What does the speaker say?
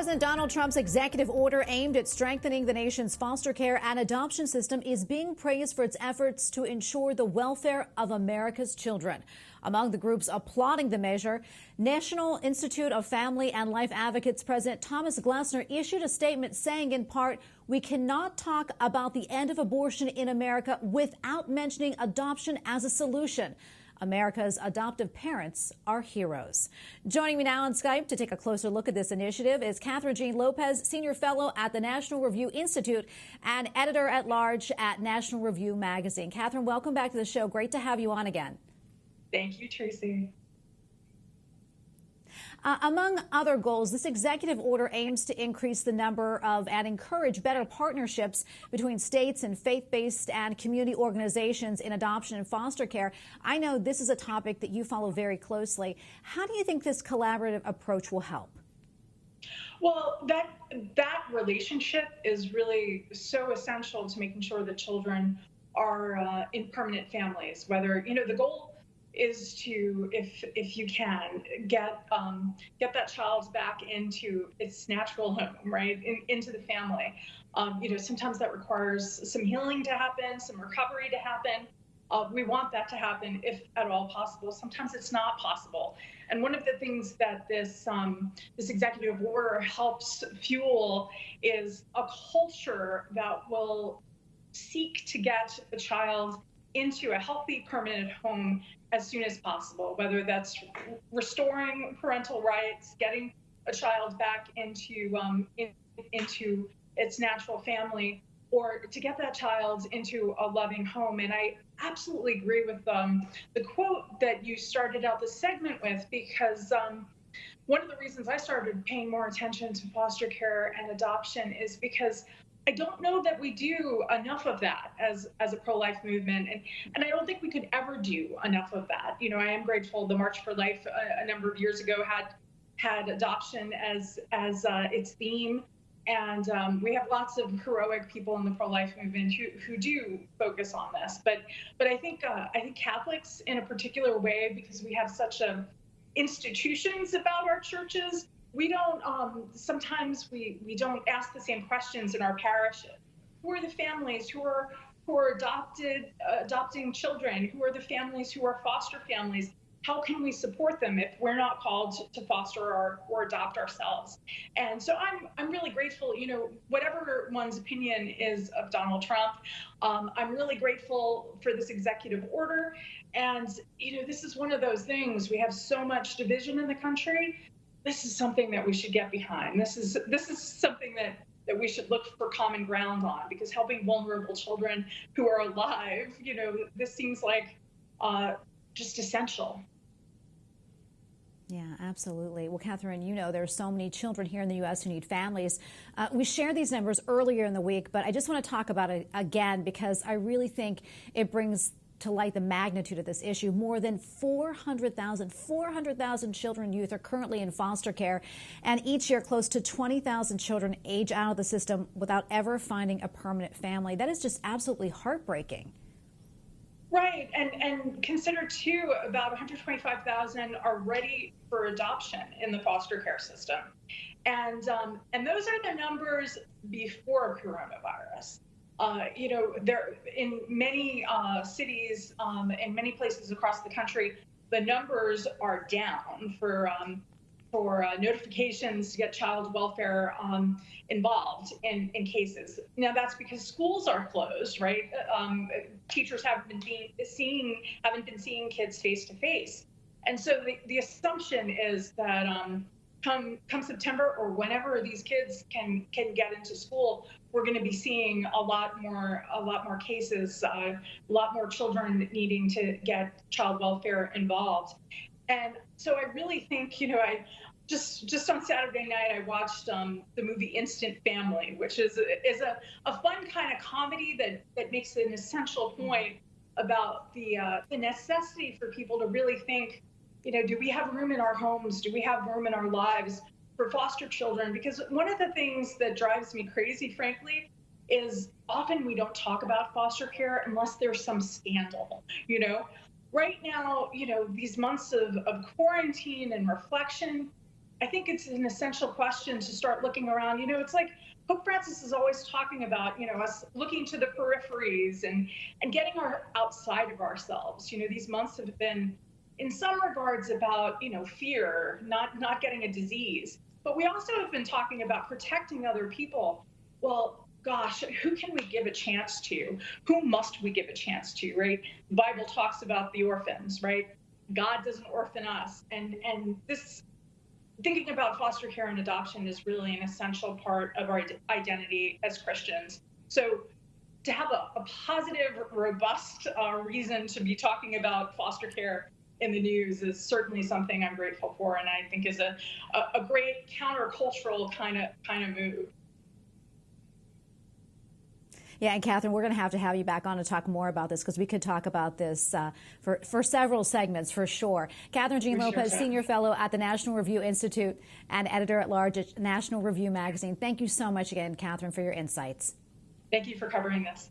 President Donald Trump's executive order aimed at strengthening the nation's foster care and adoption system is being praised for its efforts to ensure the welfare of America's children. Among the groups applauding the measure, National Institute of Family and Life Advocates President Thomas Glessner issued a statement saying, in part, "We cannot talk about the end of abortion in America without mentioning adoption as a solution. America's adoptive parents are heroes." Joining me now on Skype to take a closer look at this initiative is Kathryn Jean Lopez, Senior Fellow at the National Review Institute and Editor-at-Large at National Review Magazine. Kathryn, welcome back to the show. Great to have you on again. Thank you, Tracy. Among other goals, this executive order aims to increase the number of and encourage better partnerships between states and faith-based and community organizations in adoption and foster care. I know this is a topic that you follow very closely. How do you think this collaborative approach will help? Well, that relationship is really so essential to making sure that children are in permanent families. Whether, the goal is to, if you can, get that child back into its natural home, right, into the family. Sometimes that requires some healing to happen, some recovery to happen. We want that to happen if at all possible. Sometimes it's not possible. And one of the things that this executive order helps fuel is a culture that will seek to get a child into a healthy, permanent home as soon as possible, whether that's restoring parental rights, getting a child back into its natural family, or to get that child into a loving home. And I absolutely agree with the quote that you started out the segment with, because one of the reasons I started paying more attention to foster care and adoption is because I don't know that we do enough of that as a pro-life movement, and I don't think we could ever do enough of that. I am grateful the March for Life a number of years ago had adoption as its theme, and we have lots of heroic people in the pro-life movement who do focus on this. But I think Catholics in a particular way, because we have such institutions about our churches. We don't, sometimes we don't ask the same questions in our parishes. Who are the families who are adopting children? Who are the families who are foster families? How can we support them if we're not called to foster or adopt ourselves? And so I'm really grateful, whatever one's opinion is of Donald Trump, I'm really grateful for this executive order. And, this is one of those things, we have so much division in the country. This is something that we should get behind. This is something that we should look for common ground on, because helping vulnerable children who are alive, this seems like just essential. Yeah, absolutely. Well, Kathryn, there are so many children here in the U.S. who need families. We shared these numbers earlier in the week, but I just want to talk about it again because I really think it brings to light the magnitude of this issue. More than 400,000 children and youth are currently in foster care, and each year close to 20,000 children age out of the system without ever finding a permanent family. That is just absolutely heartbreaking. Right, and consider too, about 125,000 are ready for adoption in the foster care system, and those are the numbers before coronavirus. There in many cities, in many places across the country, the numbers are down for notifications to get child welfare involved in cases. Now that's because schools are closed, right? Teachers haven't been seeing kids face to face, and so the assumption is that come September or whenever these kids can get into school, we're going to be seeing a lot more cases, a lot more children needing to get child welfare involved. And so I really think, I just on Saturday night, I watched the movie Instant Family, which is a fun kind of comedy that makes an essential point about the necessity for people to really think, do we have room in our homes? Do we have room in our lives for foster children? Because one of the things that drives me crazy, frankly, is often we don't talk about foster care unless there's some scandal. Right now, these months of quarantine and reflection, I think it's an essential question to start looking around. It's like Pope Francis is always talking about, us looking to the peripheries and getting outside of ourselves. These months have been, in some regards, about, fear, not getting a disease. But we also have been talking about protecting other people. Well, gosh, who can we give a chance to? Who must we give a chance to, right? The Bible talks about the orphans, right? God doesn't orphan us. And this, thinking about foster care and adoption is really an essential part of our identity as Christians. So to have a positive, robust reason to be talking about foster care in the news is certainly something I'm grateful for, and I think is a great countercultural kind of move. Yeah, and Kathryn, we're going to have you back on to talk more about this, because we could talk about this for several segments for sure. Kathryn Jean Lopez, Senior Fellow at the National Review Institute and Editor-at-Large at National Review Magazine. Thank you so much again, Kathryn, for your insights. Thank you for covering this.